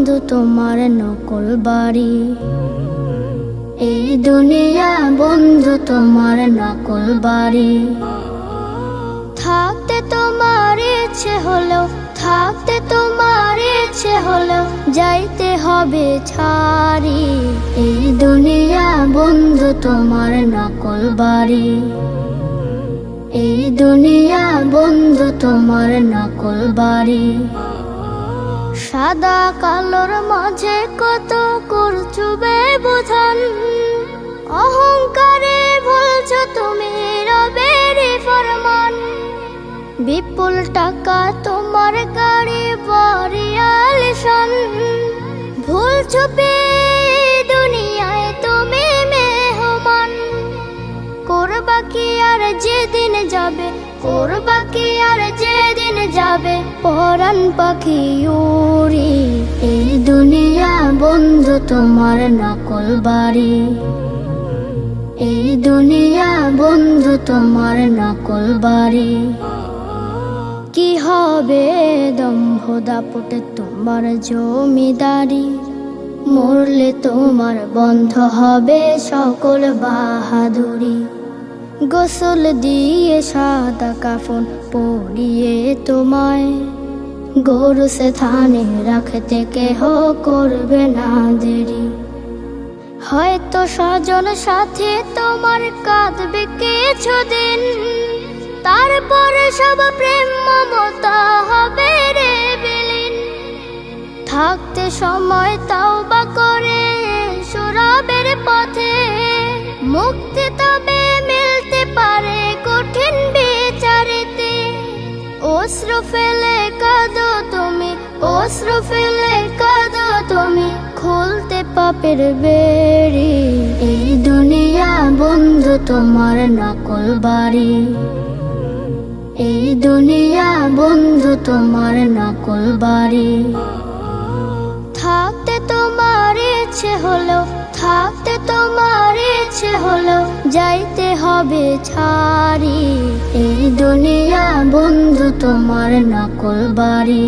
বন্ধু তোমার নকল বাড়ি, এই দুনিয়া বন্ধু তোমার নকল বাড়ি। থাকতে তোমার ইচ্ছে হলেও, থাকতে তোমার ইচ্ছে হলেও যাইতে হবে ছাড়ি, এই দুনিয়া বন্ধু তোমার নকল বাড়ি, এই দুনিয়া বন্ধু তোমার নকল বাড়ি। সাদা কালোর মাঝে কত করছো ব্যবধান, অহংকারে বলছো তুমি রবের ফরমান। বিপুল টাকা তোমার গাড়ি বাড়ি আলিশান, ভুলছো দুনিয়ায় তুমি মেহমান। করবা কি আর যেদিন যাবে, করবা কি আর যেদিন যাবে পরাণ পাখি উড়ি, এই দুনিয়া বন্ধু তোমার নকল বাড়ি, এই দুনিয়া বন্ধু তোমার নকল বাড়ি। কি হবে দম্ভ দাপটে তোমার জমিদারি, মরলে তোমার বন্ধ হবে সকল বাহাদুরি। গোসল দিয়ে সাদা কাফন পরিয়ে তোমায়, গরু সে থানে রাখতে কেহ করবে না দেরি। হয়তো স্বজন সাথে তোমার কাঁদবে কিছুদিন, তারপরে সব প্রেম মমতা হবে রে বিলীন। থাকতে সময় তাওবা করে শরাবের পথে, মুক্তি তবে মিলতে পারে কঠিন বিচারেতে। অশ্রু ফেলে কাঁদো তুমি, অশ্রু ফেলে কাঁদো তুমি, খুলতে পাপের বেড়ি, এই দুনিয়া বন্ধু তোমার নকল বাড়ি, এই দুনিয়া বন্ধু তোমার নকল বাড়ি। থাকতে তোমার ইচ্ছে হলো, থাকতে তোমার ইচ্ছে হলো যাইতে হবে ছাড়ি, এই দুনিয়া বন্ধু তোমার নকল বাড়ি।